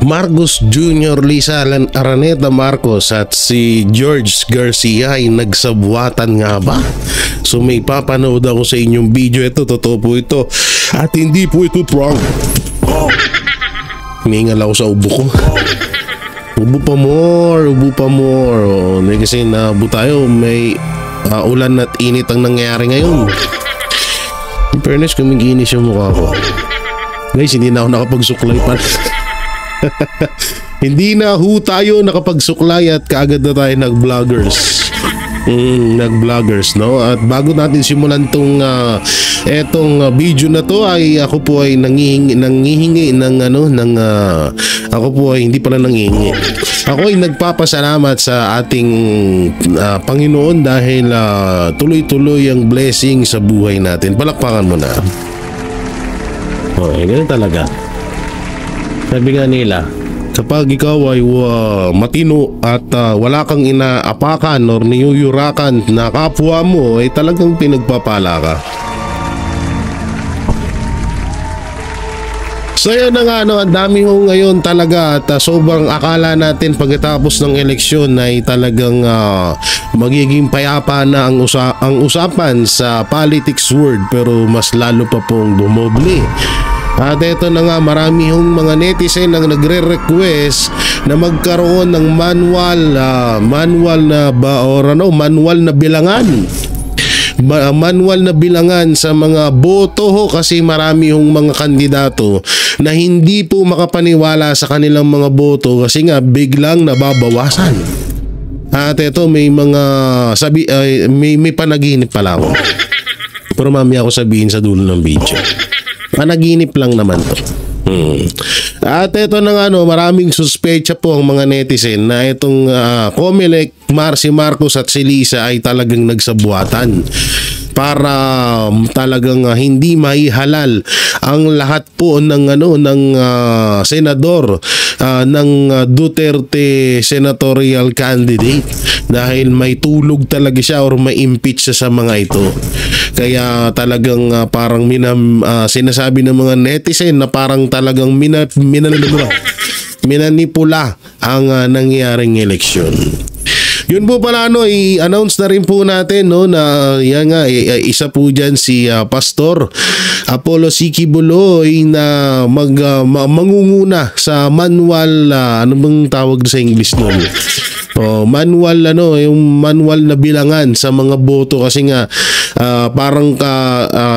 Marcos Jr., Lisa Araneta Marcos at si George Garcia ay nagsabwatan nga ba? So may papanood ako sa inyong video. Ito, totoo po ito. At hindi po ito prank. Hingal ako sa ubo ko. Ubo pa more. Oh, kasi nabu tayo. May ulan at init ang nangyayari ngayon. In fairness, kumiginis yung mukha ko. Guys, hindi na ako nakapagsuklay pa. Hindi na ho tayo nakapagsuklay at kaagad na tayo nag-vloggers. No? At bago natin simulan etong video na to ay ako po ay nangihingi ako po ay hindi pala nangihingi. Ako ay nagpapasalamat sa ating Panginoon dahil tuloy-tuloy ang blessing sa buhay natin. Palakpakan mo na. Ganun talaga. Sabi nga nila, kapag ikaw ay matino at wala kang inaapakan or niyuyurakan na kapwa mo, ay talagang pinagpapala ka. So yun na nga, ang dami ho ngayon talaga at sobrang akala natin pagkatapos ng eleksyon ay talagang magiging payapa na ang usapan sa politics world, pero mas lalo pa pong bumoble. At ito na nga, marami hong mga netizen ang nagre-request na magkaroon ng manual na bilangan. Manual na bilangan sa mga boto ho, kasi marami hong mga kandidato na hindi po makapaniwala sa kanilang mga boto kasi nga biglang nababawasan. At ito, may mga may panaginip pala ako. Pero mamaya ako sabihin sa dulo ng video. Panaginip lang naman to. At ito na nga, maraming suspecha po ang mga netizen na itong Comelec, si Marcos at si Lisa ay talagang nagsabuatan para talagang hindi maihalal ang lahat po ng senador ng Duterte senatorial candidate, dahil may tulog talaga siya or may impeach siya sa mga ito. Kaya talagang parang sinasabi ng mga netizen na parang talagang minanipula ang nangyaring eleksyon. Yun po pala, i-announce na rin po natin na yan nga, isa po dyan si Pastor Apollo Siki Buloy na mangunguna sa manual, ano bang tawag sa English nun? Manual yung manual na bilangan sa mga boto, kasi nga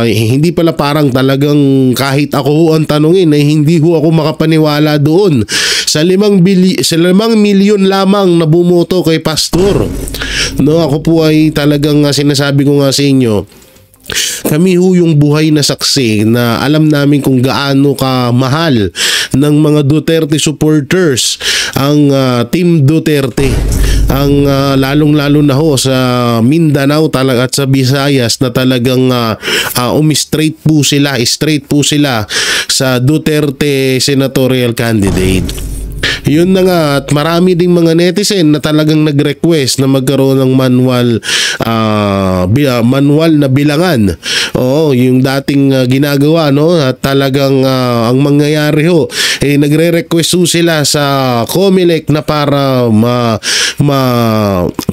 hindi pala parang talagang kahit ako ho ang tanungin ay hindi ho ako makapaniwala doon sa 5 milyon lamang na bumoto kay Pastor. Ako po ay talagang sinasabi ko nga sa inyo, kami ho yung buhay na saksi na alam namin kung gaano kamahal ng mga Duterte supporters ang Team Duterte. Ang lalong-lalo na ho sa Mindanao talaga at sa Visayas na talagang straight po sila sa Duterte senatorial candidate. Yun na nga, at marami ding mga netizen na talagang nag-request na magkaroon ng manual na bilangan. Yung dating ginagawa, at talagang ang mangyayari ho, nagre-request ho sila sa Comelec na para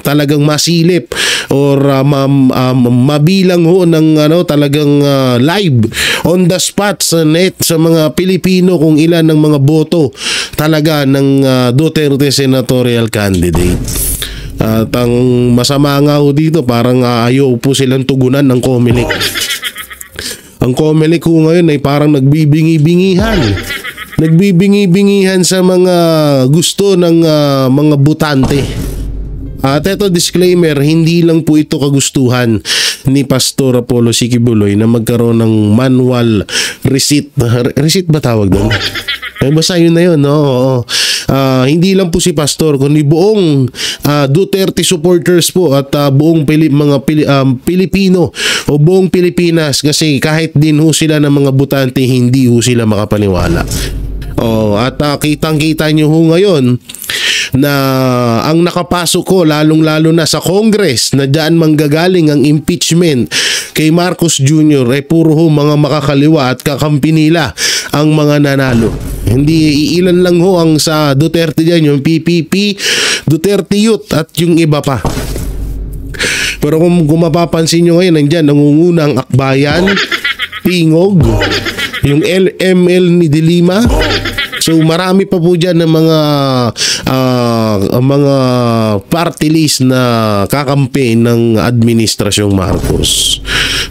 talagang masilip or mabilang ho ng talagang live on the spot sa mga Pilipino kung ilan ng mga boto talaga ng Duterte senatorial candidate. At ang masama nga ho dito, parang ayaw po silang tugunan ng Comelec. Ang Comelec ho ngayon ay parang nagbibingi-bingihan sa mga gusto ng mga butante. At ito, disclaimer, hindi lang po ito kagustuhan ni Pastor Apollo Siki Buloy na magkaroon ng manual receipt. Receipt ba tawag doon? Basta yun na yun, hindi lang po si Pastor, kundi buong Duterte supporters po at buong mga Pilipino o buong Pilipinas, kasi kahit din ho sila ng mga butante, hindi ho sila makapaniwala. At kitang-kita nyo ho ngayon na ang nakapasok ko, lalong-lalo na sa Congress, na dyan manggagaling ang impeachment kay Marcos Jr. ay puro ho mga makakaliwa at kakampi nila ang mga nanalo. Hindi ilan lang ho ang sa Duterte dyan, yung PPP, Duterte Youth at yung iba pa. Pero kung mapapansin nyo ngayon, nandyan nangunguna ang Akbayan, Tingog, yung LML ni Dilima. So marami pa po dyan ng mga party list na kakampi ng Administrasyong Marcos.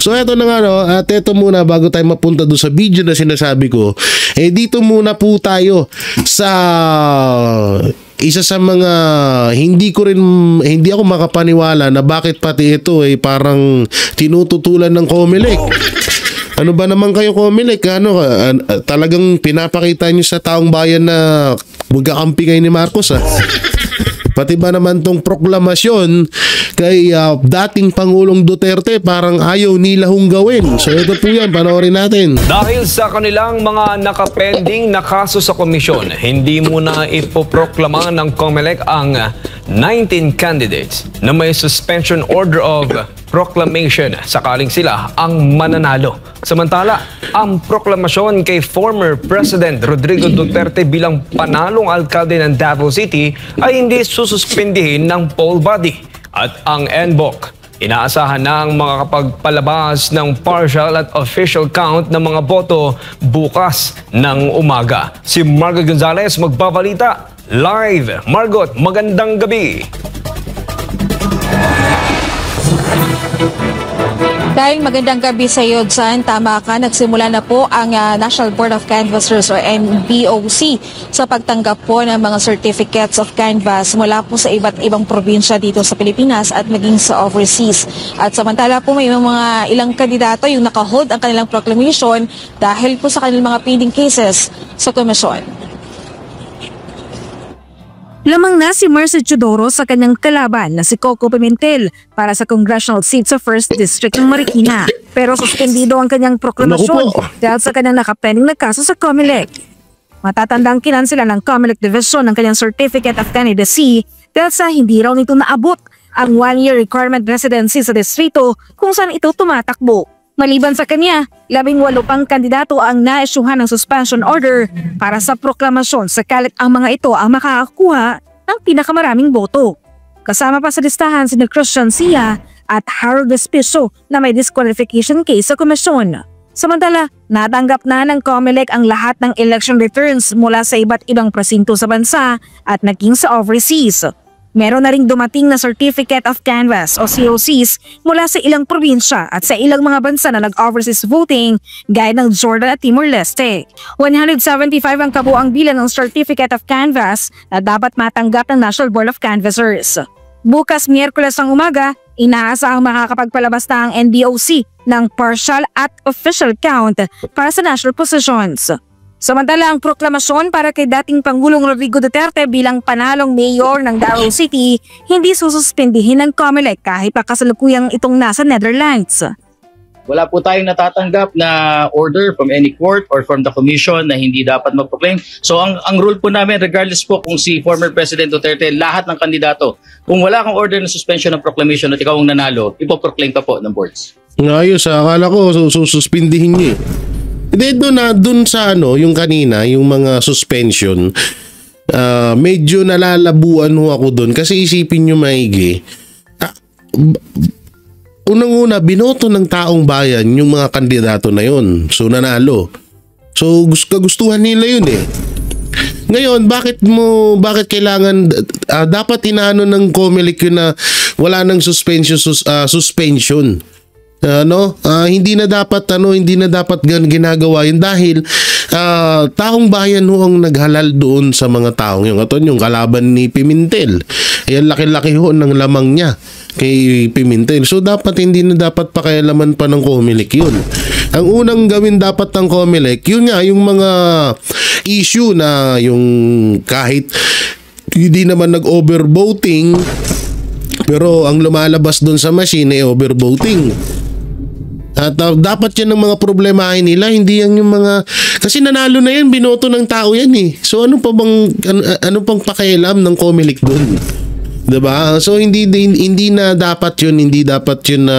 So eto na nga, no, at eto muna bago tayo mapunta doon sa video na sinasabi ko, dito muna po tayo sa isa sa mga hindi ako makapaniwala na bakit pati ito parang tinututulan ng COMELEC. Ano ba naman kayo, COMELEC? Talagang pinapakita nyo sa taong bayan na magkakampi kayo ni Marcos, ha? Pati ba naman tong proklamasyon kay dating Pangulong Duterte parang ayaw nila hong gawin. So ito po yan, panoorin natin. Dahil sa kanilang mga nakapending na kaso sa komisyon, hindi muna ipoproklama ng COMELEC ang 19 candidates na may suspension order of proclamation sakaling sila ang mananalo. Samantala, ang proklamasyon kay former President Rodrigo Duterte bilang panalong alkalde ng Davao City ay hindi sususpindihin ng poll body. At ang NBOC, inaasahan na ang makakapagpalabas ng partial at official count ng mga boto bukas ng umaga. Si Margot Gonzalez magbabalita live. Margot, magandang gabi. Dahil magandang gabi sa iyo, Jan. Tama ka, nagsimula na po ang National Board of Canvassers o NBOC sa pagtanggap po ng mga certificates of canvass mula po sa iba't ibang probinsya dito sa Pilipinas at maging sa overseas. At samantala po may mga ilang kandidato yung nakahold ang kanilang proclamation dahil po sa kanilang mga pending cases sa komisyon. Lamang na si Mercy Teodoro sa kanyang kalaban na si Coco Pimentel para sa congressional seat sa 1st District ng Marikina. Pero suspendido ang kanyang proklamasyon dahil sa kanyang nakapending na kaso sa COMELEC. Matatandang kinansela ng COMELEC Division ng kanyang Certificate of Candidacy dahil sa hindi raw nito naabot ang 1-year requirement residency sa distrito kung saan ito tumatakbo. Maliban sa kanya, 18 pang kandidato ang naisyuhan ng suspension order para sa proklamasyon sakalit ang mga ito ang makakakuha ng pinakamaraming boto. Kasama pa sa listahan si Christian Sia at Harold Despiso na may disqualification case sa komisyon. Samantala, natanggap na ng COMELEC ang lahat ng election returns mula sa iba't ibang presinto sa bansa at naging sa overseas. Meron na ring dumating na Certificate of Canvass o COCs mula sa ilang probinsya at sa ilang mga bansa na nag-overseas voting gaya ng Jordan at Timor-Leste. 175 ang kabuang bilang ng Certificate of Canvass na dapat matanggap ng National Board of Canvassers. Bukas Miyerkules ng umaga, inaasahang makakapagpalabas na ang NBOC ng partial at official count para sa national positions. Samantala, ang proklamasyon para kay dating Pangulong Rodrigo Duterte bilang panalong mayor ng Davao City hindi sususpindihin ng COMELEC kahit pa kasalukuyang itong nasa Netherlands. Wala po tayong natatanggap na order from any court or from the commission na hindi dapat mag-proclaim. So ang rule po namin, regardless po kung si former President Duterte, lahat ng kandidato, kung wala kang order na suspension ng proclamation at ikaw ang nanalo, ipoproclaim ka po ng boards. Ayos, akala ko sususpindihin niyo. Hindi, doon sa yung kanina, yung mga suspension, medyo nalalabuan ho ako doon kasi isipin nyo maigi. Unang-una, binoto ng taong bayan yung mga kandidato na yun. So, nanalo. So, kagustuhan nila yun eh. Ngayon, bakit kailangan, dapat inaano ng COMELEC yun na wala ng suspension. Hindi na dapat ginagawa yun dahil taong bayan ho ang naghalal doon sa mga taong yun. Ito yung kalaban ni Pimentel. Ayan, laki-laki ho ng lamang niya kay Pimentel. So hindi na dapat pakialaman pa ng COMELEC yun. Ang unang gawin dapat ng COMELEC, yun nga, yung mga issue na yung kahit hindi naman nag-overvoting pero ang lumalabas doon sa machine ay overvoting. At dapat yan ng mga problemahin nila, hindi yan yung mga, kasi nanalo na yan, binoto ng tao yan eh. So ano pang pakialam ng COMELEC doon? 'Diba? So hindi na dapat 'yun, na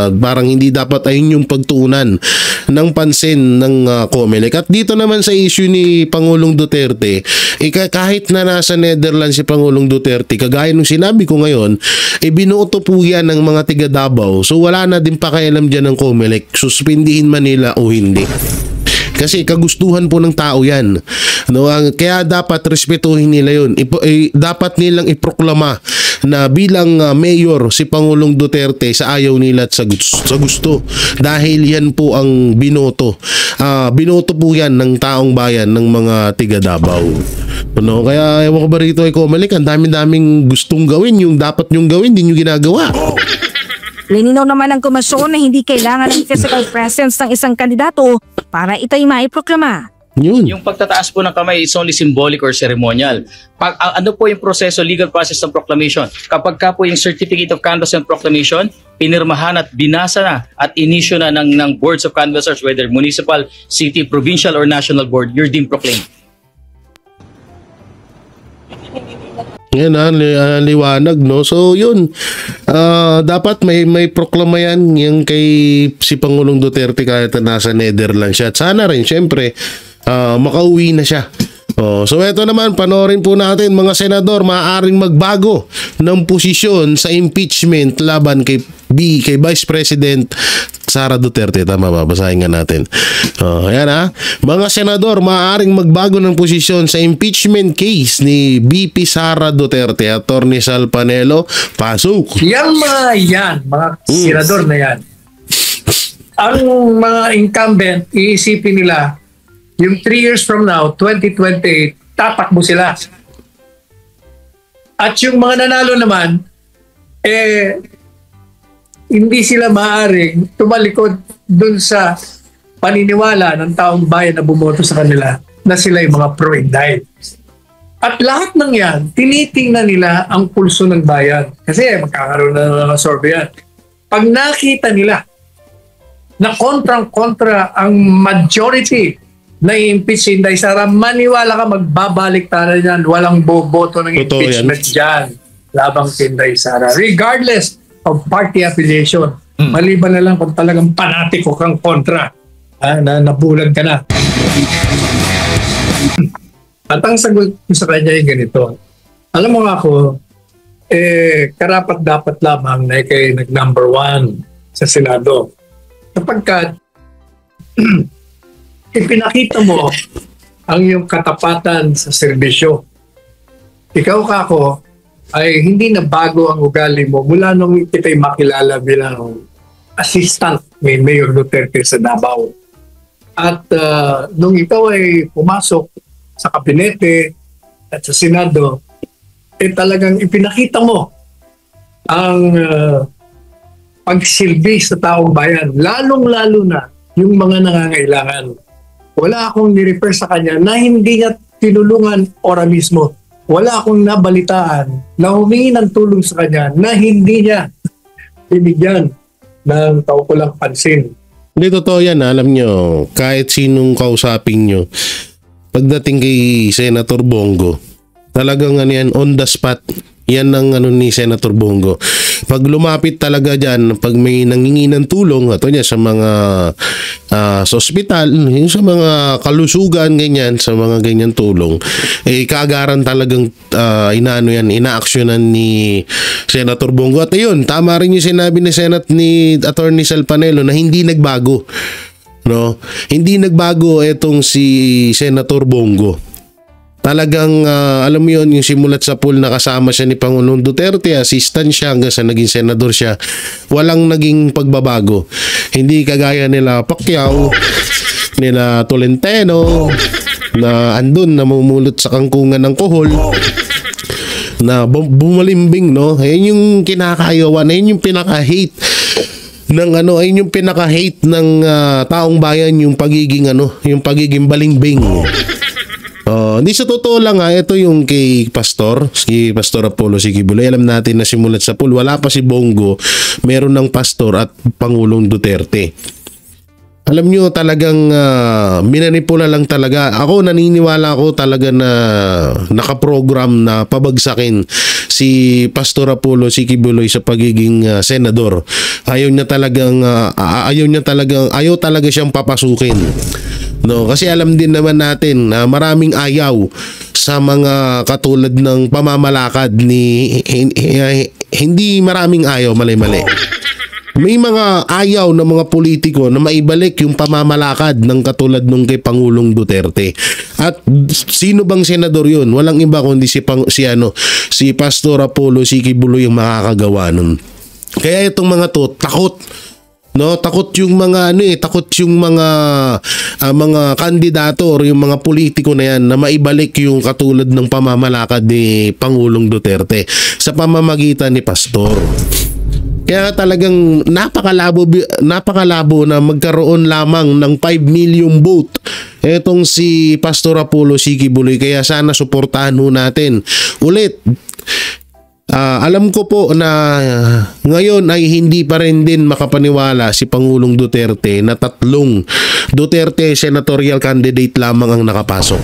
parang hindi dapat ayun yung pagtuunan ng pansin ng COMELEC. At dito naman sa issue ni Pangulong Duterte, kahit na nasa Netherlands si Pangulong Duterte, kagaya nung sinabi ko ngayon, binoto po yan ng mga tiga Davao. So wala na din pakialam diyan ng COMELEC, suspindihin man nila o hindi. Kasi kagustuhan po ng tao yan. No? Kaya dapat respetuhin nila yun. Dapat nilang iproklama na bilang mayor si Pangulong Duterte sa ayaw nila at sa gusto. Dahil yan po ang binoto. Binoto po yan ng taong bayan ng mga tiga Davao. No? Kaya ewan ko ba rito ay COMELEC, ang dami-daming gustong gawin. Yung dapat nyong gawin, hindi nyo ginagawa. Lininaw naman ng komisyon na hindi kailangan ng physical presence ng isang kandidato para ito'y maiproklama. Yun. Yung pagtataas po ng kamay is only symbolic or ceremonial. Ano po yung proseso, legal process ng proclamation? Kapag ka po yung Certificate of Canvass and Proclamation, pinirmahan at binasa na at inisyo na ng boards of canvassers, whether municipal, city, provincial, or national board, you're deemed proclaimed. Yan liwanag, no? So yun, dapat may proklama yan yung kay si Pangulong Duterte kahit na nasa Netherlands siya. At sana rin, syempre, makauwi na siya. So eto naman, panoorin po natin, mga senador maaaring magbago ng posisyon sa impeachment laban kay Vice President Sara Duterte. Tama ba? Basahin nga natin. Ayan ha. Mga senador maaaring magbago ng posisyon sa impeachment case ni VP Sara Duterte. Attorney Sal Panelo, pasok. Mga senador na yan. Ang mga incumbent, iisipin nila, yung 3 years from now, 2028, tatakbo sila. At yung mga nanalo naman, hindi sila maaaring tumalikod dun sa paniniwala ng taong bayan na bumoto sa kanila na sila yung mga pro-indict. At lahat ng yan, tinitingnan nila ang pulso ng bayan. Kasi magkakaroon na ng survey yan. Pag nakita nila na kontrang-kontra ang majority na i-impeach si Inday Sara, maniwala ka, magbabalik tayo yan. Walang boboto ng impeachment dyan labang si Inday Sara. Regardless of party affiliation. Maliban na lang kung talagang panatiko kang kontra. Na nabulag ka na. At ang sagot ko sa kanya yung ganito. Alam mo nga ako, karapat-dapat lamang na ikay nag-number 1 sa Senado. Kapagkat ipinakita mo ang iyong katapatan sa serbisyo. Ikaw kako ay hindi na bago ang ugali mo mula nung kita'y makilala bilang assistant ni Mayor Duterte sa Davao. At nung ikaw ay pumasok sa kabinete at sa Senado, talagang ipinakita mo ang pagsilbi sa taong bayan, lalong-lalo na yung mga nangangailangan. Wala akong ni-refer sa kanya na hindi niya tinulungan ora mismo. Wala akong nabalitaan na humingi ng tulong sa kanya na hindi niya binigyan ng kaukulang pansin. Hindi, totoo yan. Alam nyo, kahit sinong kausapin nyo, pagdating kay Senator Bongo, talagang yan, on the spot, yan ang ni Senator Bongo. Pag lumapit talaga dyan, pag may nangingi ng tulong, ato niya sa mga sa ospital, sa mga kalusugan, ganyan, sa mga ganyan tulong, kaagaran talagang inaaksyonan ni Senator Bongo. At ayun, tama rin yung sinabi ni Attorney Sal Panelo na hindi nagbago. No? Hindi nagbago itong si Senator Bongo. Talagang alam mo yun, yung simulat sa pool na kasama siya ni Pangulong Duterte, assistant siya hanggang sa naging senador siya, walang naging pagbabago. Hindi kagaya nila Pacquiao, nila Tolentino, na andun namumulot sa kangkungan ng kohol, na bumalimbing, no? Ayun yung kinakayawan, ayun yung pinaka-hate ng ayun yung pinaka-hate ng taong bayan, yung pagiging balimbing. Hindi sa totoo lang ito yung kay si Pastor Apollo Sikibuloy. Alam natin na simulat sa pool, wala pa si Bongo, meron ng pastor at Pangulong Duterte. Alam nyo, talagang minanipula lang talaga. Ako, naniniwala ako talaga na nakaprogram na pabagsakin si Pastor Apollo Sikibuloy sa pagiging senador. Ayaw talaga siyang papasukin. No, kasi alam din naman natin na maraming ayaw sa mga katulad ng pamamalakad ni hindi maraming ayaw, mali-mali. May mga ayaw ng mga politiko na maibalik yung pamamalakad ng katulad nung kay Pangulong Duterte. At sino bang senador yun? Walang iba kundi si Pastor Apollo Sikibuloy yung makakagawa nun. Kaya itong mga to, takot. No, takot yung mga mga kandidato or yung mga politiko na yan na maibalik yung katulad ng pamamalakad ni Pangulong Duterte sa pamamagitan ni Pastor. Kaya talagang napakalabo na magkaroon lamang ng 5 million vote etong si Pastor Apollo Sikibuloy. Kaya sana suportahan ho natin ulit. Alam ko po na ngayon ay hindi pa rin din makapaniwala si Pangulong Duterte na 3 Duterte senatorial candidate lamang ang nakapasok.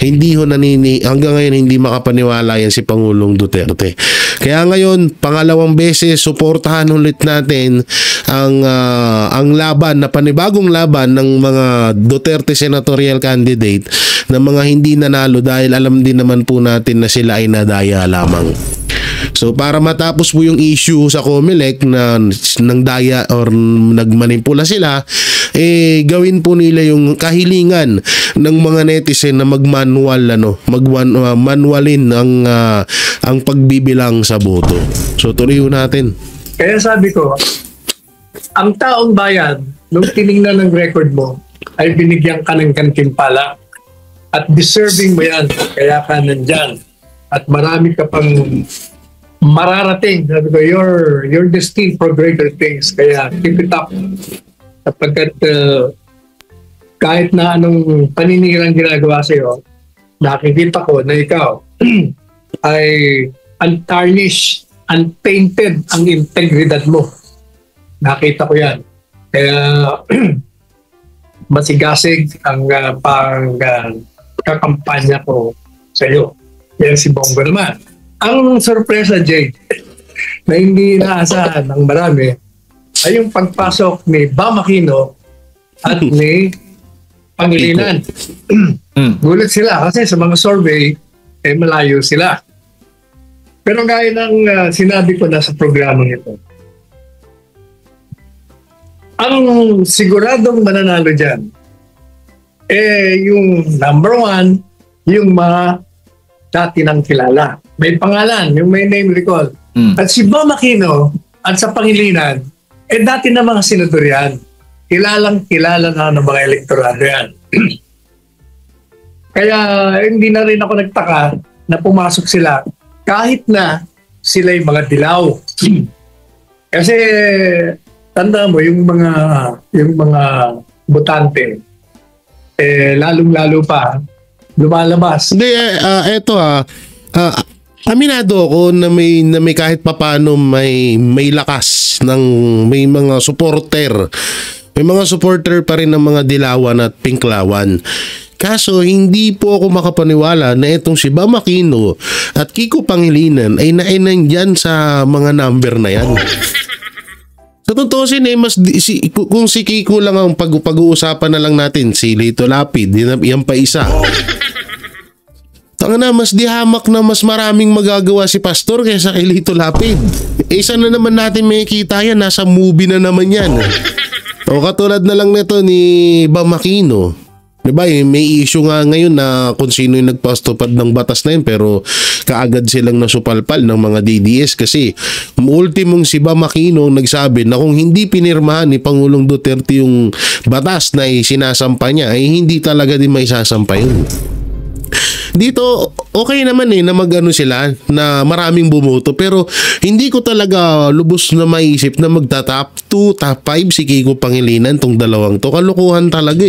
Hanggang ngayon hindi makapaniwala yan si Pangulong Duterte. Kaya ngayon, pangalawang beses, suportahan ulit natin ang laban, na panibagong laban ng mga Duterte senatorial candidate na mga hindi nanalo dahil alam din naman po natin na sila ay nadaya lamang. So para matapos po yung issue sa COMELEC na nang daya or nagmanipula sila, gawin po nila yung kahilingan ng mga netizen na manualin ang pagbibilang sa boto. So tuloy natin. Kaya sabi ko, ang taong bayan, nung tiningnan ng record mo, ay binigyan ka ng gantimpala at deserving mo yan. Kaya ka nandyan. At marami ka pang mararating. Sabi ko, you're destined for greater things. Kaya keep it up. Sapagkat kahit na anong paninirang ginagawa sa'yo, nakikita ko na ikaw ay untarnished, untainted ang integridad mo. Nakita ko yan. Kaya masigasig ang kakampanya ko sa iyo. Yan si Bongo naman. Ang sorpresa, Jade, na hindi inaasahan ng marami ay yung pagpasok ni Bam Aquino at ni Pangilinan. Gulat sila kasi sa mga survey, malayo sila. Pero gaya ng sinabi ko na sa programang ito, ang siguradong mananalo dyan, yung number 1, yung mga dati nang kilala. May pangalan, yung may name recall. At si Bam Aquino at sa Pangilinan, dati na mga senador yan. Kilala na ng mga elektorado yan. Kaya hindi na rin ako nagtaka na pumasok sila kahit na sila yung mga dilaw. Kasi tanda mo yung mga botante lalong-lalo pa lumalabas. Hindi, aminado ako na may kahit papano may lakas may mga supporter. May mga supporter pa rin ng mga dilawan at pinklawan. Kaso hindi po ako makapaniwala na itong si Bam Aquino at Kiko Pangilinan ay nandyan sa mga number na yan. Sa totoo kung si Kiko lang ang pag-uusapan na lang natin, si Lito Lapid, yan pa isa. Tanga na, mas dihamak na mas maraming magagawa si Pastor kaysa kay Lito Lapid. Isa na naman natin may kita yan, nasa movie na naman yan. O katulad na lang nito ni Bam Aquino. Diba, may issue nga ngayon na kung sino yung nagpastupad ng batas na yun, pero kaagad silang nasupalpal ng mga DDS kasi ultimong si Bam Aquino nagsabi na kung hindi pinirmahan ni Pangulong Duterte yung batas na sinasampa niya ay hindi talaga din may sasampa yun. Dito okay naman na magano sila na maraming bumoto, pero hindi ko talaga lubos na maisip na magta-top 2, top 5 si Kiko Pangilinan tong dalawang to. Kalukuhan talaga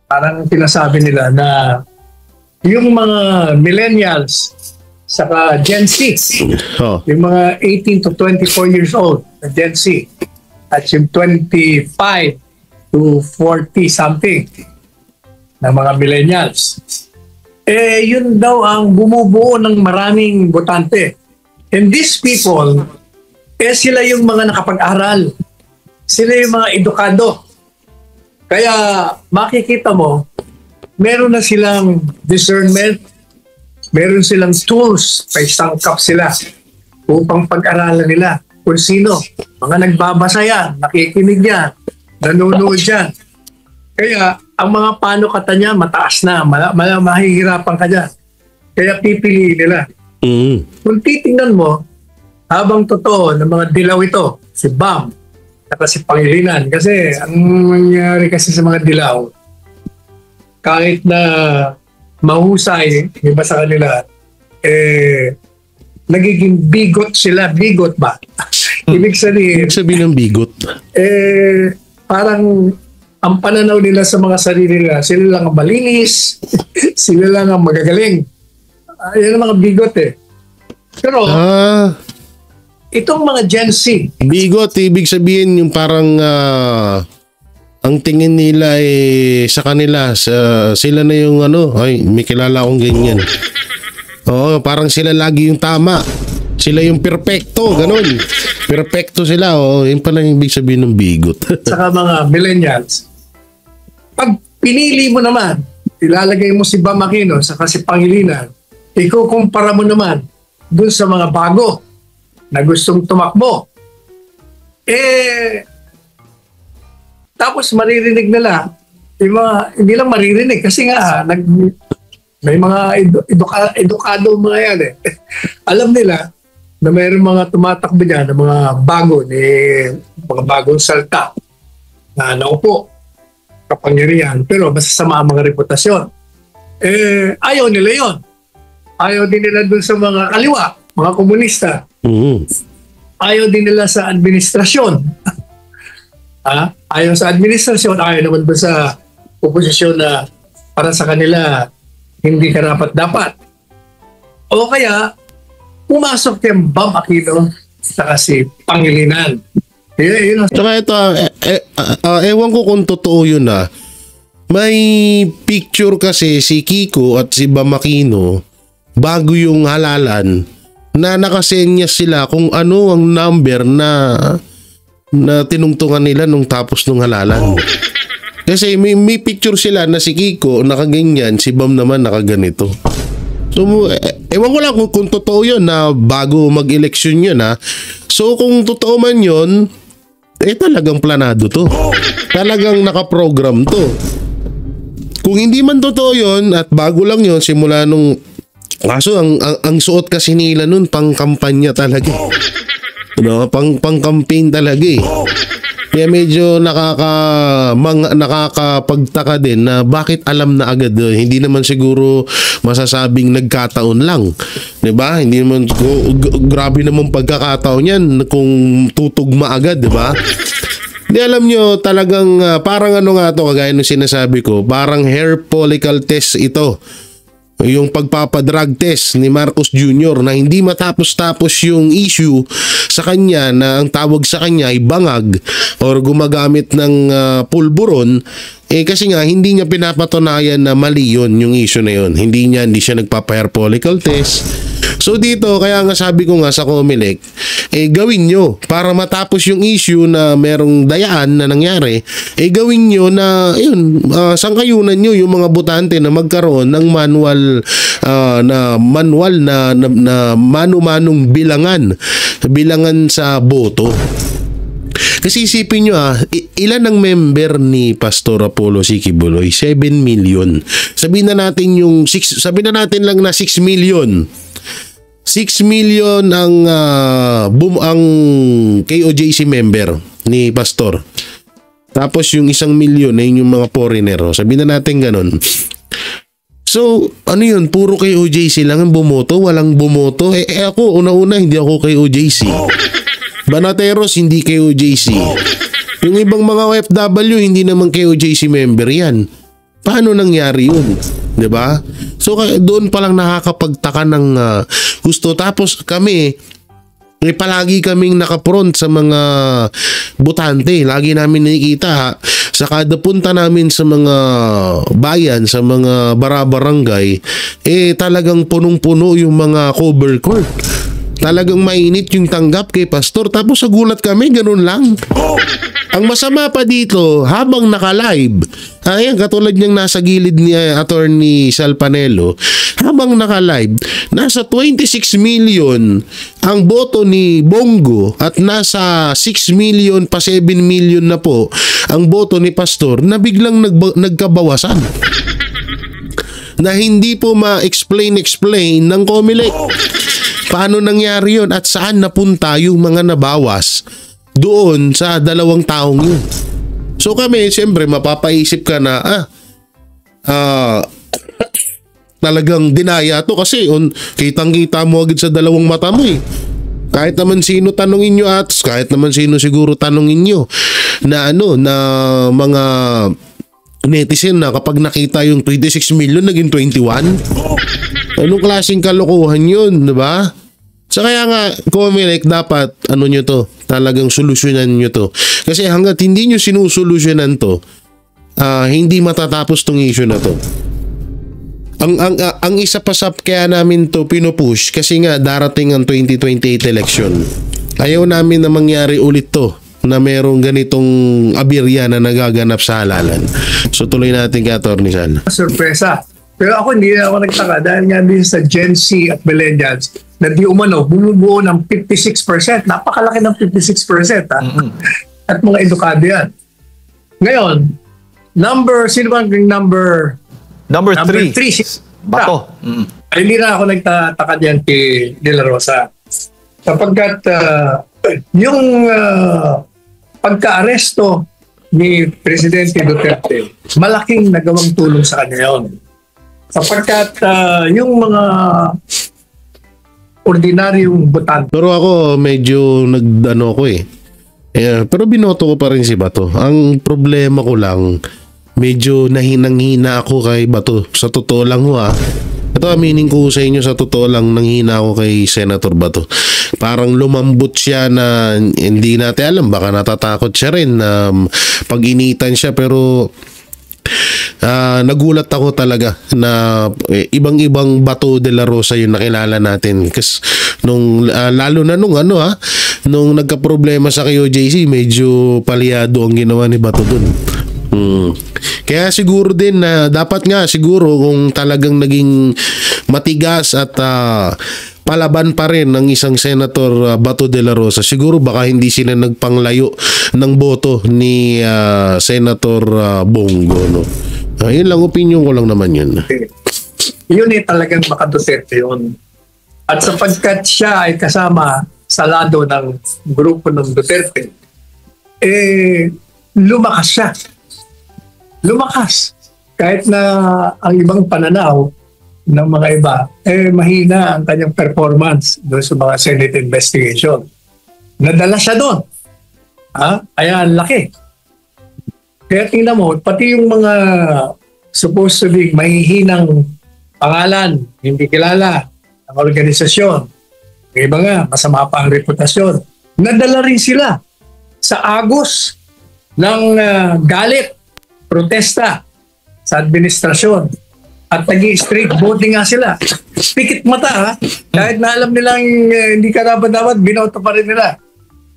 Parang sinasabi nila na yung mga millennials saka Gen Z, yung mga 18 to 24 years old na Gen Z, at yung 25 to 40 something na mga millennials. Yun daw ang bumubuo ng maraming botante. And these people, sila yung mga nakapag-aral. Sila yung mga edukado. Kaya makikita mo, meron na silang discernment, meron silang tools, may sangkap sila upang pag-aralan nila kung sino. Mga nagbabasa yan, nakikinig yan, nanonood yan. Kaya ang mga panukata niya mataas na, mahihirapan ka dyan. Kaya pipiliin nila. Kung titingnan mo, habang totoo ng mga dilaw ito, si Bam, at si Pangilinan, kasi ang nangyari kasi sa mga dilaw, kahit na mahusay, iba sa kanila, nagiging bigot sila. Bigot ba? Ibig sabihin ng bigot. Parang ang pananaw nila sa mga sarili nila, sila lang ang malinis, sila lang ang magagaling. Yan ang mga bigot Pero, itong mga Gen Z. Bigot, ibig sabihin yung parang ang tingin nila sa kanila, sila na yung ay may kilala akong ganyan. Oo, parang sila lagi yung tama. Sila yung perfecto, ganun. Perfecto sila, yun pala yung ibig sabihin ng bigot. Saka mga millennials, pag pinili mo naman, ilalagay mo si Bam Aquino saka si Pangilinan, ikukumpara mo naman dun sa mga bago na gustong tumakbo. Tapos maririnig nila, hindi lang maririnig kasi nga may mga edukado mga yan Alam nila na mayroong mga tumatakbo dyan, na mga bago, mga bagong salta na naupo kapangyarihan, pero masasama ang mga reputasyon. Ayaw nila yon. Ayaw din nila dun sa mga kaliwa, mga komunista. Ayaw din nila sa administrasyon. Ayaw sa administrasyon, ayaw naman dun sa oposisyon na para sa kanila hindi karapat-dapat. O kaya, pumasok yung Bam Aquino sa si Pangilinan. Saka ito, ewan ko kung totoo yun May picture kasi si Kiko at si Bam Aquino bago yung halalan na nakasenyas sila kung ano ang number na tinungtungan nila nung tapos nung halalan. Kasi may picture sila na si Kiko nakaganyan, si Bam naman nakaganito. So, ewan ko lang kung totoo yun na bago mag-eleksyon yun So, kung totoo man yun, talagang planado to. Talagang nakaprogram to. Kung hindi man totoo yun at bago lang yun, simula nung kaso ang suot kasi nila nun pang-kampanya talaga. Pang-campaign talaga Kaya medyo nakakapagtaka din na bakit alam na agad. Hindi naman siguro masasabing nagkataon lang. 'Di ba? Hindi naman grabe naman pagkakataon 'yan kung tutugma agad, 'di ba? Di alam nyo, talagang parang nga to, kagaya ng sinasabi ko, parang hair follicle test ito. Yung pagpapadrag test ni Marcos Jr. na hindi matapos-tapos yung issue sa kanya na ang tawag sa kanya ay bangag or gumagamit ng pulburon kasi nga hindi niya pinapatunayan na mali yun yung issue na yun. Hindi siya nagpapa-hair follicle test. So dito, kaya nga sabi ko nga sa Comelec, gawin nyo para matapos yung issue na merong dayaan na nangyari, gawin nyo na sangkayunan nyo yung mga botante na magkaroon ng manual na manu-manong bilangan sa boto. Kasi isipin nyo ilan ang member ni Pastor Apollo C. Quiboloy? 7 million. Sabihin na natin lang na 6 million. 6 million ang KOJC member ni Pastor. Tapos yung 1 million ay yung mga foreigner. Sabihin na natin ganun. So, ano yun? Puro KOJC lang ang bumoto? Walang bumoto? Ako, una-una, hindi ako KOJC. Banateros, hindi KOJC. Yung ibang mga OFW, hindi naman KOJC member yan. Paano nangyari yun? 'Di ba? So doon pa lang nakakapagtaka ng gusto. Tapos kami, palagi kaming nakapront sa mga botante. Lagi namin nakikita sa kada punta namin sa mga bayan, sa mga barabarangay, talagang punong-puno yung mga cover court. Talagang mainit yung tanggap kay Pastor. Tapos sa gulat kami, ganun lang. Ang masama pa dito, habang naka-live, ayan, katulad niyang nasa gilid ni Attorney Sal Panelo, habang naka-live, nasa 26 million ang boto ni Bongo at nasa 6 million pa 7 million na po ang boto ni Pastor na biglang nagkabawasan. Na hindi po ma-explain ng COMELEC. Paano nangyari yun at saan napunta yung mga nabawas doon sa dalawang taong yun. So kami, siyempre, mapapaisip ka na, talagang dinaya to kasi kitang-kita mo agad sa dalawang mata mo eh. Kahit naman sino tanongin nyo at kahit naman sino siguro tanongin nyo na na mga netizen na kapag nakita yung 26 million naging 21. Anong klaseng kalokohan yun, diba? So kaya nga, COMELEC dapat, nyo to, talagang solusyonan nyo to. Kasi hanggat hindi nyo sinusolusyonan to, hindi matatapos tong issue na to. Ang isa pa sa kaya namin to pinupush, kasi nga darating ang 2028 election. Ayaw namin na mangyari ulit to, na merong ganitong abirya na nagaganap sa halalan. So tuloy natin kay Atty. Sal. Sorpresa. Pero ako hindi na ako nagtaka dahil nga din sa Gen Z at Millennials na di umano bumubuo ng 56%. Napakalaki ng 56%. At mga edukado yan. Ngayon, sino bang number 3? Bato. Ay, hindi na ako nagtataka diyan kay De La Rosa. Sapagkat yung pagka-aresto ni Presidente Duterte, malaking nagawang tulong sa kanya yun. Sapagkat yung mga ordinaryong botante. Pero ako medyo pero binoto ko pa rin si Bato. Ang problema ko lang, medyo nahinang-hina ako kay Bato. Sa totoo lang ito aminin ko sa inyo, sa totoo lang nanghina ako kay Senator Bato. Parang lumambot siya na hindi natin alam, baka natatakot siya rin na pag-initan siya, pero nagulat ako talaga na ibang-ibang Bato de la Rosa yung nakilala natin. Kasi lalo na nung nagka-problema sa KOJC, medyo palyado ang ginawa ni Bato dun. Kaya siguro din na dapat nga siguro kung talagang naging matigas at palaban pa rin ng isang Senator Bato de la Rosa, siguro baka hindi sila nagpanglayo ng boto ni Senator Bongo, no? Yun lang, opinion ko lang naman yun. Yun talagang makaduserte yun. At sapagkat siya ay kasama sa lado ng grupo ng Duterte, lumakas siya. Lumakas. Kahit na ang ibang pananaw ng mga iba, mahina ang kanyang performance doon sa mga Senate investigation. Nadala siya doon. Ayan, laki. Kaya tingnan mo, pati yung mga supposed to be mahihinang pangalan, hindi kilala ang organisasyon, yung iba nga, masama pa ang reputasyon, nadala rin sila sa agos ng galit, protesta sa administrasyon at nag-i-street voting nga sila. Pikit mata kahit na alam nilang hindi karapat-dapat, binoto pa rin nila.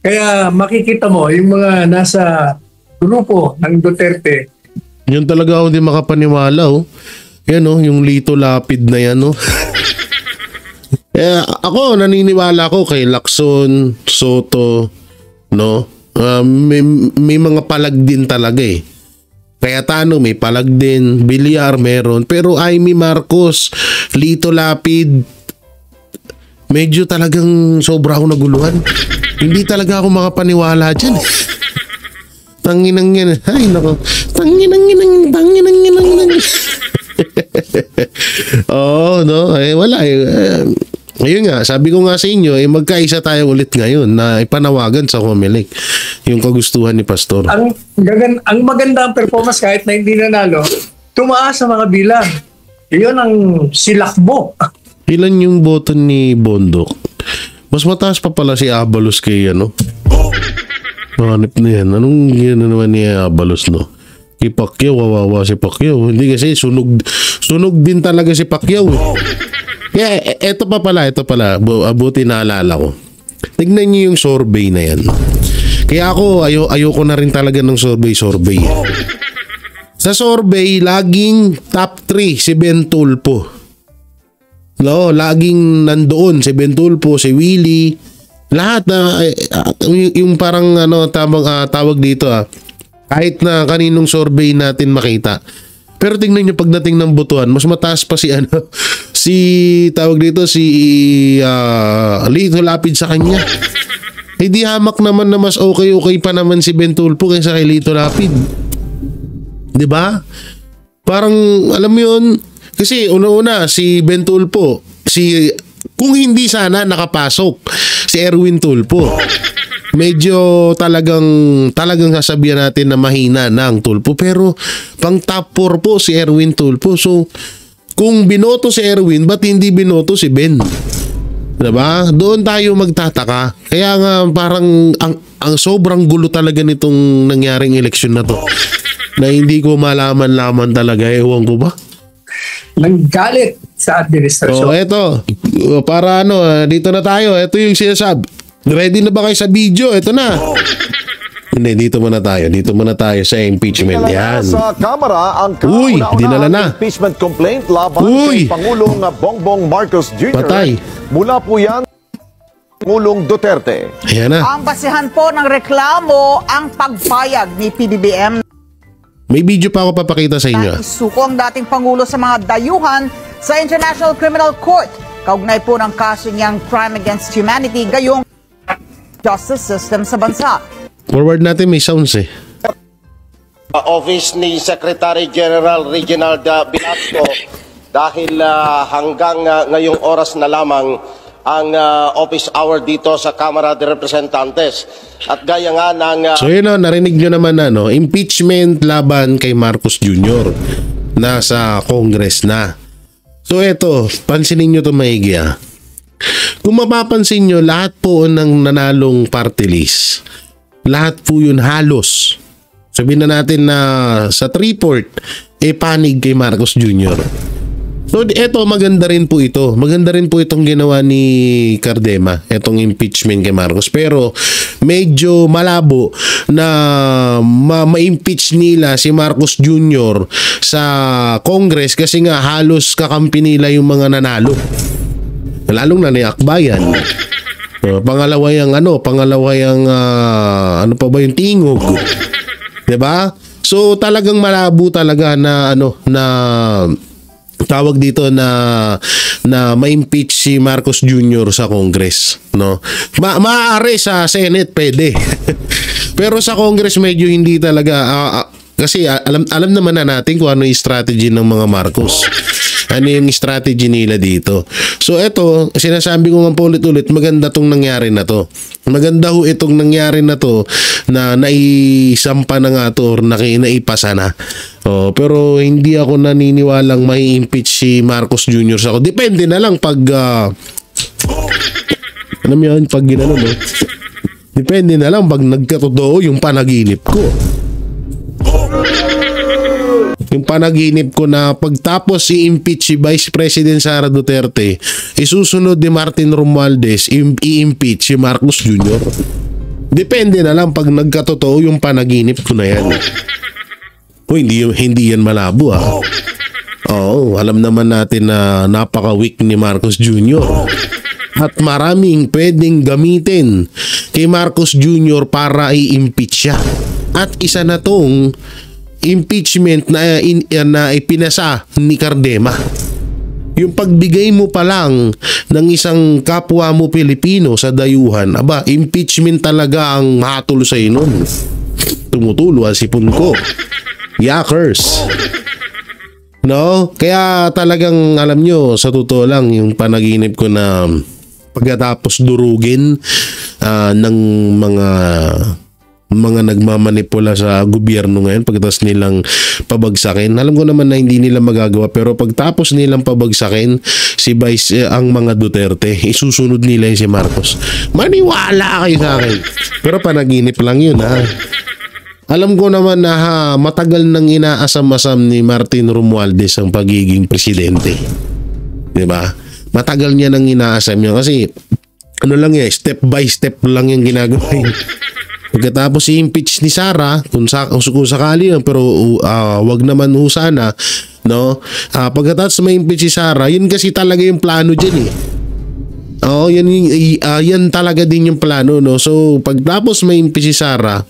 Kaya makikita mo yung mga nasa grupo ng Duterte. Yun talaga ako hindi makapaniwala Yan yung Lito Lapid na yan ako naniniwala ko kay Lacson, Soto, may mga palag din talaga Kaya may palag din, Villar meron, pero Amy Marcos, Lito Lapid, medyo talagang sobra ako naguluhan. Hindi talaga ako makapaniwala dyan. Tanginang yan. Ay, nako. Tanginang. Wala ayun nga, sabi ko nga sa inyo, magkaisa tayo ulit ngayon na ipanawagan sa COMELEC yung kagustuhan ni Pastor. Ang magandang performance kahit na hindi nanalo, tumaas sa mga bilang. Iyon ang silakbo. Ilan yung boto ni Bondok? Mas mataas pa pala si Abalos kay ano. Hanip na yan. Anong yan naman ni Abalos, no? Kay Pacquiao, wawawa si Pacquiao. Hindi kasi sunog din talaga si Pacquiao. Kaya ito pala. Buti naalala ko. Tignan niyo yung survey na yan. Kaya ako, ayoko na rin talaga ng survey. Sa survey, laging top 3 si Ben Tulfo. No, laging nandoon si Ben Tulfo, si Willie, lahat na yung parang tawag dito kahit na kaninong survey natin makita. Pero tingnan niyo pagdating ng botohan, mas mataas pa si Lito Lapid sa kanya. Hindi hamak naman na mas okay pa naman si Ben Tulfo kaysa kay Lito Lapid. 'Di ba? Parang alam mo 'yun. Kasi una-una si Ben Tulfo, kung hindi sana nakapasok si Erwin Tulfo, medyo talagang sasabihan natin na mahina ng Tulfo, pero pang top 4 po si Erwin Tulfo. So kung binoto si Erwin, ba't hindi binoto si Ben? Diba? Doon tayo magtataka. Kaya nga parang ang sobrang gulo talaga nitong nangyaring eleksyon na to, na hindi ko malaman talaga. Ewan ko ba? Nanggalit sa administrasyon. So eto, para dito na tayo. Ito yung sinasabi. Ready na ba kayo sa video? Ito na. Hindi, dito muna tayo sa impeachment. Yan. Sa Kamara ang dinala na. Impeachment complaint laban kay Pangulong Bongbong Marcos Jr. Patay. Mula po yan Pangulong Duterte. Ayan na. Ang basihan po ng reklamo ang pagpayag ni PBBM May video pa ako papakita sa inyo. na isuko ang dating Pangulo sa mga dayuhan sa International Criminal Court. Kaugnay po ng kaso niyang crime against humanity gayong justice system sa bansa. Forward natin, may sounds eh. Office ni Secretary General Reginald Velasco dahil hanggang ngayong oras na lamang ang office hour dito sa Kamara de Representantes. At gaya nga ng... So yun narinig nyo naman impeachment laban kay Marcos Jr. Nasa Congress na. So eto, pansinin nyo ito maigi Kung mapapansin nyo, lahat po ng nanalong party list, lahat po yun halos. Sabihin na natin na sa 3/4, panig kay Marcos Jr. So eto, maganda rin po ito. Maganda rin po itong ginawa ni Cardema, itong impeachment kay Marcos. Pero medyo malabo na ma-impeach nila si Marcos Jr. sa Congress kasi nga halos kakampi nila yung mga nanalo. Lalong na ni Akbayan. Pangalawa yung ano pa ba yung Tingog. 'Di ba? So talagang malabo talaga na tawag dito na ma-impeach si Marcos Jr. sa Congress, no? Maaari sa Senate pwede. Pero sa Congress medyo hindi talaga kasi alam naman na natin kung ano yung strategy ng mga Marcos. Ano yung strategy nila dito. So eto, sinasabi ko nga po ulit-ulit, maganda tong nangyari na to. Maganda ho itong nangyari na to na naisampa na nga to or naipasa na. Pero hindi ako naniniwalang may impeach si Marcos Jr. sa ako. Depende na lang pag alam mo yun, pag ginano, no? Depende na lang pag nagkatotoo yung panaginip ko. Yung panaginip ko na pagtapos i-impeach si Vice President Sara Duterte, isusunod ni Martin Romualdez i-impeach si Marcos Jr. Depende na lang pag nagkatotoo yung panaginip ko na yan. Hindi yan malabo Oo, alam naman natin na napaka-weak ni Marcos Jr. At maraming pwedeng gamitin kay Marcos Jr. para i-impeach siya. At isa na tong impeachment na ipinasa ni Cardema. Yung pagbigay mo pa lang ng isang kapwa mo Pilipino sa dayuhan, impeachment talaga ang hatol sa nun. Tumutulo ang sipon ko. Yakers. No? Kaya talagang alam nyo, sa totoo lang, yung panaginip ko na pagkatapos durugin ng mga nagmamanipula sa gobyerno ngayon pagkatapos nilang pabagsakin. Alam ko naman na hindi nila magagawa, pero pagtapos nilang pabagsakin si ang mga Duterte. Isusunod nila yung si Marcos. Maniwala kayo sa akin. Pero panaginip lang yun, ha. Alam ko naman na matagal nang inaasam-asam ni Martin Romualdez ang pagiging presidente. 'Di ba? Matagal niya nang inaasam yun kasi ano lang yan, step by step lang yung ginagawa yun. Pagkatapos i-impeach ni Sara, kung sakali lang, pero wag naman ho sana, no? Pagkatapos ma-impeach si Sara, yun kasi talaga yung plano dyan eh. Oo, yan talaga din yung plano, no? So, pagtapos ma-impeach si Sara,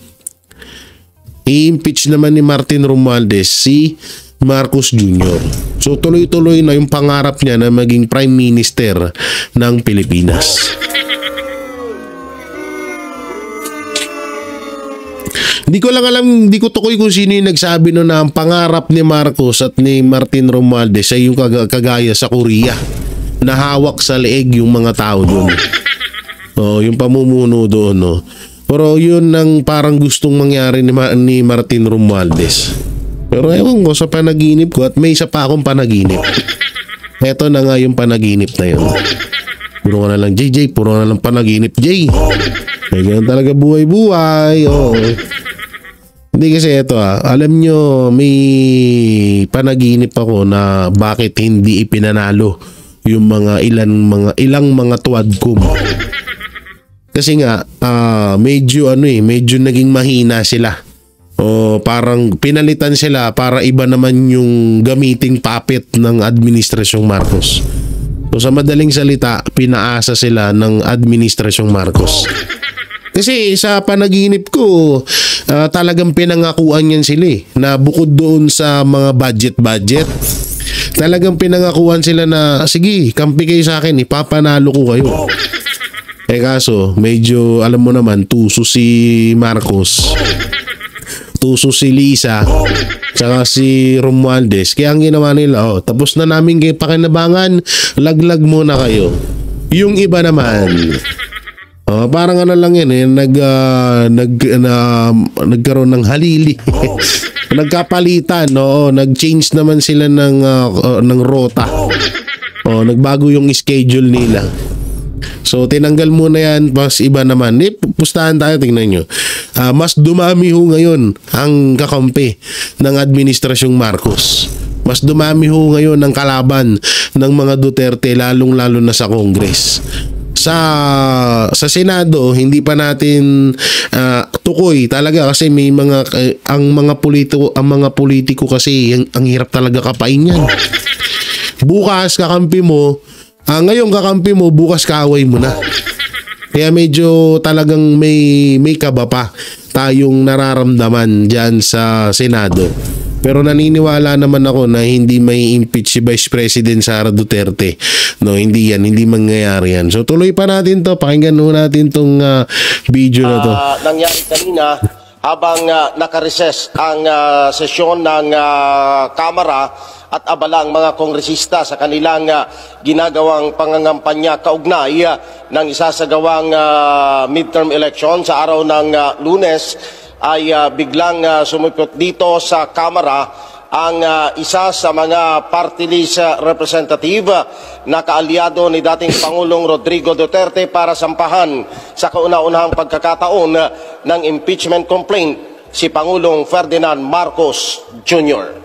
i-impeach naman ni Martin Romualdez si Marcos Jr. So tuloy-tuloy na yung pangarap niya na maging Prime Minister ng Pilipinas. Hindi ko lang alam, hindi ko tukoy kung sino yung nagsabi no na ang pangarap ni Marcos at ni Martin Romualdez ay yung kagaya sa Korea na hawak sa leeg yung mga tao doon. Yung pamumuno doon, no. Pero yun ang parang gustong mangyari ni Martin Romualdez. Pero ewan ko sa panaginip ko at may isa pa akong panaginip. Eto na nga yung panaginip na yun. Puro ka na lang JJ, puro na lang panaginip J. May ganyan talaga buhay-buhay. Oh. Hindi kasi eto alam nyo may panaginip ako na bakit hindi ipinanalo yung ilang mga tuwadkom. Kasi nga medyo naging mahina sila. O parang pinalitan sila para iba naman yung gamiting puppet ng administrasyong Marcos. So sa madaling salita, pinaasa sila ng administrasyong Marcos. Kasi sa panaginip ko, talagang pinangakuan yan sila na bukod doon sa mga budget, talagang pinangakuan sila na sige, kampi kayo sa akin, ipapanalo ko kayo. Kaso, medyo alam mo naman, tuso si Marcos, tuso si Lisa, tsaka si Romualdez. Kaya ang ginawa nila, tapos na namin kayo pakinabangan, laglag muna kayo. Yung iba naman, parang ano lang yan, nagkaroon ng halili. Nagkapalitan, nag-change naman sila ng rota. Nagbago yung schedule nila. So tinanggal muna yan, pas iba naman. Pustahan tayo, tingnan nyo. Mas dumami ho ngayon ang kakampi ng administrasyong Marcos. Mas dumami ho ngayon ang kalaban ng mga Duterte, lalong-lalo na sa Congress. Sa Senado, hindi pa natin tukoy talaga kasi may ang mga politiko kasi ang hirap talaga kapain yan. Bukas kakampi mo, ngayon kakampi mo, bukas kaaway mo na. Kaya medyo talagang may kaba pa tayong nararamdaman dyan sa Senado. Pero naniniwala naman ako na hindi may impeach si Vice President Sara Duterte. No, hindi mangyayari yan. So tuloy pa natin to, pakinggan natin tong video na to. Nangyari kanina habang nakareses ang sesyon ng Kamara at abala ang mga kongresista sa kanilang ginagawang pangangampanya kaugnay ng isasagawang midterm election sa araw ng Lunes, ay biglang sumipot dito sa Kamara ang isa sa mga party list representative na kaalyado ni dating Pangulong Rodrigo Duterte para sampahan sa kauna-unahang pagkakataon ng impeachment complaint si Pangulong Ferdinand Marcos Jr.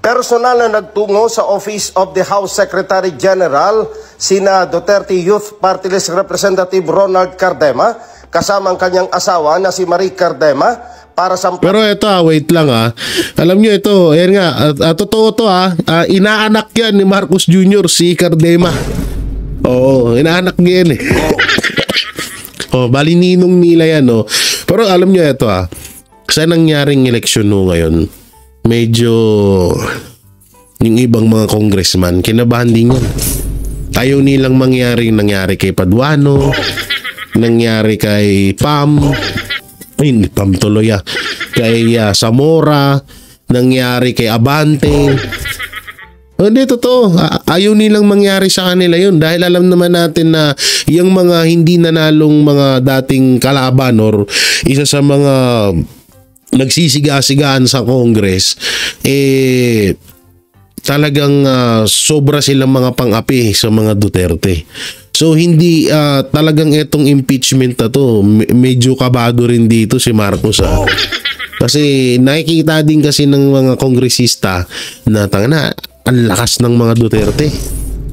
Personal na nagtungo sa Office of the House Secretary General sina Duterte Youth Party List Representative Ronald Cardema kasama ang kanyang asawa na si Marie Cardema para sampahan. Pero ito wait lang alam nyo ito, ayan nga, totoo to inaanak yan ni Marcos Jr. si Cardema. Oo, inaanak niya yan bali ninong nila yan Pero alam nyo ito sa nangyaring eleksyon ngayon, medyo yung ibang mga congressman kinabahan din yan. Ayaw nilang nangyari kay Paduano, nangyari kay Pam tuloy kay Zamora, nangyari kay Abante. Hindi, totoo. Ayaw nilang mangyari sa kanila yun dahil alam naman natin na yung mga hindi nanalong mga dating kalaban or isa sa mga nagsisiga-sigaan sa Congress, talagang sobra silang mga pang-api sa mga Duterte. So hindi talagang etong impeachment na to, medyo kabado rin dito si Marcos. Kasi nakikita din kasi ng mga kongresista na ang lakas ng mga Duterte.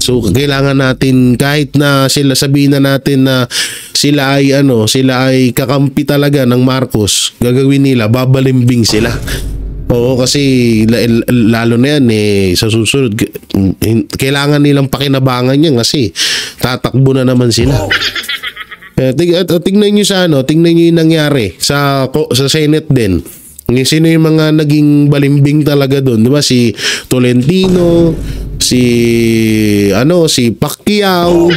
So kailangan natin, kahit na sila sabihin na natin na sila ay kakampi talaga ng Marcos, gagawin nila, babalimbing sila. Oo, kasi lalo na yan sa susunod kailangan nilang pakinabangan yan kasi tatakbo na naman sila. Tingnan niyo tingnan niyo yung nangyari sa Senate din. Sino yung mga naging balimbing talaga doon, 'di ba? Si Tolentino, si Pacquiao.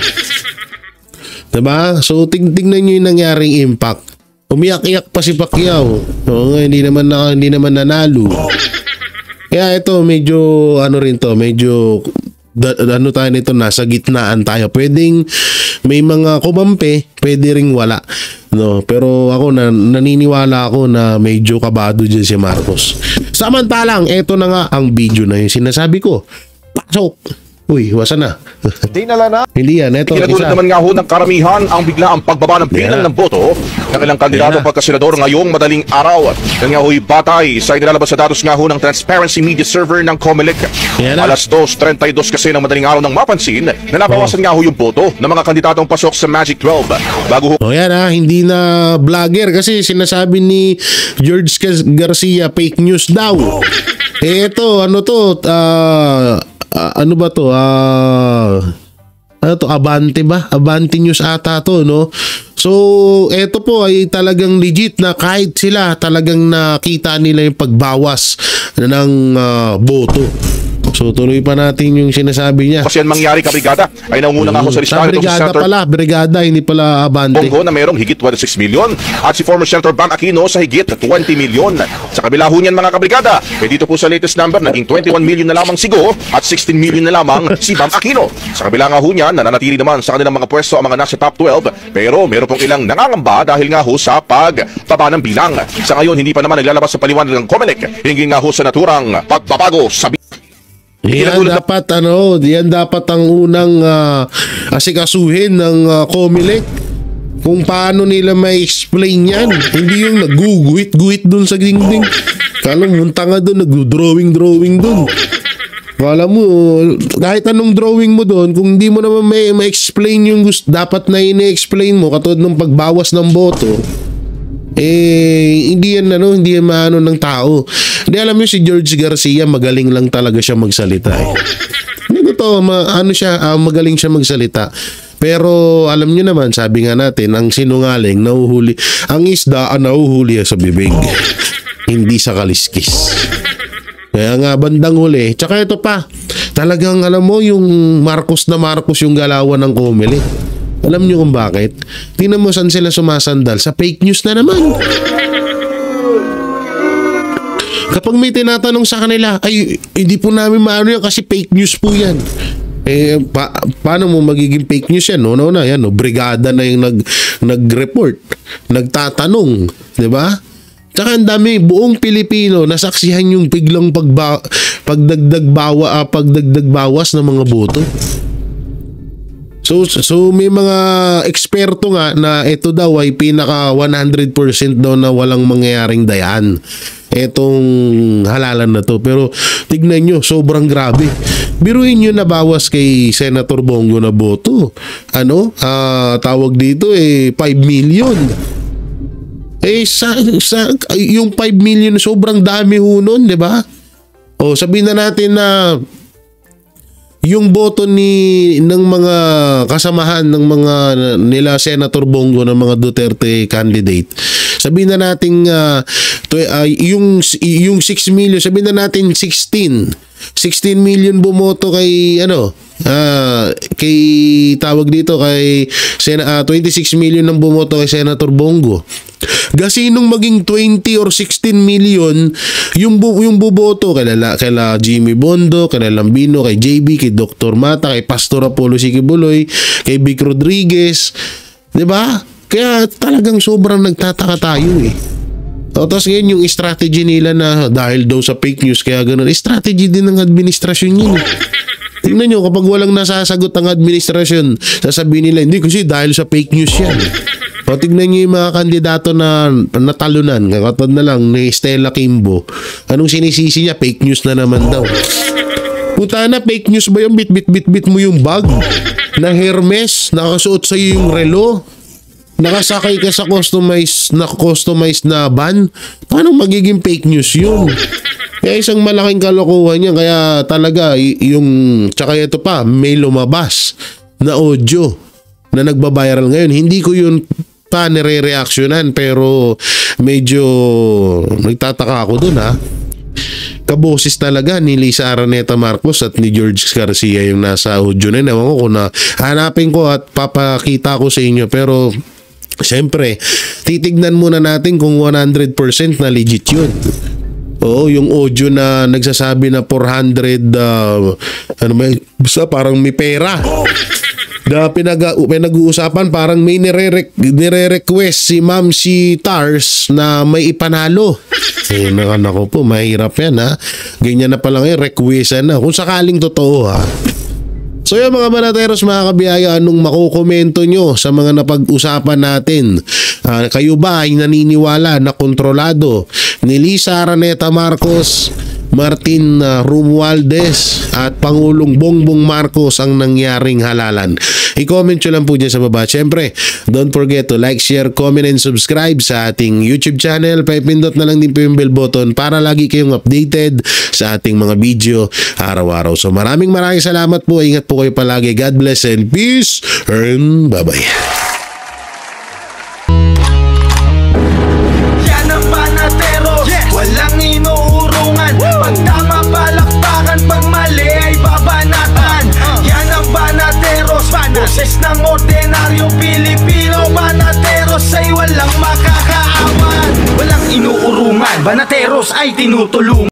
'Di ba? So tingnan niyo yung nangyaring impact. Umiyak-iyak pa si Pacquiao. Hindi naman nanalo. Kaya ito medyo medyo tayo nito, nasa gitnaan tayo. Pwedeng may mga kumampi, pwede ring wala. No, pero ako naniniwala ako na medyo kabado diyan si Marcos. Samantalang ito na nga ang video na yung sinasabi ko. Pasok. Uy, wasa na. Dinala na. Hindi yan. Ito, Kinatulad naman nga ho ng karamihan ang biglaang pagbaba ng bilang ng boto ng ilang kandidatong pagkasenador ngayong madaling araw. Yan nga ho'y batay sa inilalabas sa datos nga ho ng Transparency Media Server ng COMELEC. Alas 2:32 kasi ng madaling araw nang mapansin na nabawasan nga ho yung boto ng mga kandidatong pasok sa Magic 12. Bago ho... yan hindi na vlogger kasi sinasabi ni George Garcia fake news daw. Ito, ano ba to? Abante ba? Abante News ata to, no? So, eto po ay talagang legit na kahit sila talagang nakita nila yung pagbawas ng boto. So, tuloy pa natin yung sinasabi niya. Kasi yan mangyari, kabrigada, ay naunguna nga ako sa listahan itong si Senator Brigada, hindi pala Abante. Bongo na mayroong higit 26 million at si former Senator Bam Aquino sa higit 20 million. Sa kabila ho niyan mga kabrigada, dito po sa latest number, naging 21 million na lamang si Go at 16 million na lamang si Bam Aquino. Sa kabila nga ho niyan, nananatili naman sa kanilang mga pwesto ang mga nasa top 12, pero meron pong ilang nangangamba dahil nga ho sa pagbaba ng bilang. Sa ngayon, hindi pa naman naglalabas sa paliwanag ng COMELEC, hinggil nga ho sa naturang pagbabago sa yan dapat ang unang asikasuhin ng COMELEC. Kung paano nila may explain yan. Hindi yung nag-guhit-guhit dun sa dingding. Kala mo, tanga dun, nag-drawing dun. Kala mo, kahit anong drawing mo dun, kung hindi mo naman may explain yung dapat na ine-explain mo, katulad ng pagbawas ng boto, hindi yan maano ng tao. Hindi, alam niyo si George Garcia, magaling lang talaga siya magsalita. Magaling siya magsalita. Pero alam niyo naman, sabi nga natin, ang sinungaling nahuhuli, ang isda nahuhuli sa bibig, hindi sa kaliskis. Kaya nga bandang huli. Tsaka ito pa, talagang alam mo yung Marcos yung galawan ng COMELEC. Alam niyo kung bakit? Tingnan mo saan sila sumasandal. Sa fake news na naman. Kapag may tinatanong sa kanila, ay hindi po namin maano yan kasi fake news po yan. Paano mo magiging fake news yan? Brigada na yung nag-report, nagtatanong, di ba? Tsaka ang dami, buong Pilipino nasaksihan yung biglang pagdagdag bawas ng mga boto. So may mga eksperto nga na ito daw ay pinaka 100% daw na walang mangyayaring dayan etong halalan na to. Pero tignan nyo, sobrang grabe. Biruin nyo, nabawas kay Senator Bongo na boto. Tawag dito 5 million. Yung 5 million sobrang dami ho nun, di ba? Sabihin na natin na yung boto ng mga kasamahan ng mga nila Senator Bongo ng mga Duterte candidate, sabihin na natin yung 6 million, sabihin na natin 16 million bumoto kay kay tawag dito kay 26 million ng bumoto kay Senator Bongo. Gasinong maging 20 or 16 million yung buboto kay Jimmy Bondo, kay Lambino, kay JB, kay Dr. Mata, kay Pastor Apollo Sikibuloy, kay Vic Rodriguez, 'di ba? Kaya talagang sobrang nagtataka tayo Tapos ngayon yung strategy nila na dahil daw sa fake news kaya ganun, strategy din ng administrasyon yun. Tingnan nyo, kapag walang nasasagot ang administrasyon, sasabihin nila, hindi kasi dahil sa fake news yan. O tignan nyo yung mga kandidato na natalunan, kakatad na lang ni Stella Kimbo. Anong sinisisi niya? Fake news na naman daw. Puta na, fake news ba yung bit mo yung bag na Hermes, nakasuot sa'yo yung relo, nakasakay ka sa customized na van? Paano magiging fake news yun? Kaya isang malaking kalokohan niya, kaya talaga yung, tsaka ito pa, may lumabas na audio na nagbabiral ngayon. Hindi ko yun pa nire-reactionan, pero medyo nagtataka ako dun ha. Kaboses talaga ni Lisa Araneta Marcos at ni George Garcia yung nasa audio na yun. Ewan ko kung na hanapin ko at papakita ko sa inyo, pero siyempre titignan muna natin kung 100% na legit yun. Oo, yung audio na nagsasabi na 400 ano ba, basta parang may pera na pinag-uusapan, parang may nire-request si Ma'am si Tars na may ipanalo. Eh, nako po, mahirap yan ha. Ganyan na pala ngayon, requestan na. Kung sakaling totoo ha. So yung mga Banateros, mga kabiyaya, anong makukomento nyo sa mga napag-usapan natin? Kayo ba ay naniniwala na kontrolado ni Lisa Araneta Marcos, Martin Romualdez at Pangulong Bongbong Marcos ang nangyaring halalan? I-comment nyo lang po dyan sa baba. Siyempre, don't forget to like, share, comment, and subscribe sa ating YouTube channel. Paipindot na lang din po yung bell button para lagi kayong updated sa ating mga video araw-araw. So maraming salamat po. Ingat po kayo palagi. God bless and peace and bye-bye. Yan ang Banatero, walang inuurungan. Pag tama palakpakan, pag mali ay babanatan. Yan ang Banateros, boses ng ordinaryong Pilipino. Banateros ay walang makakaawan, walang inuurungan. Banateros ay tinutulungan.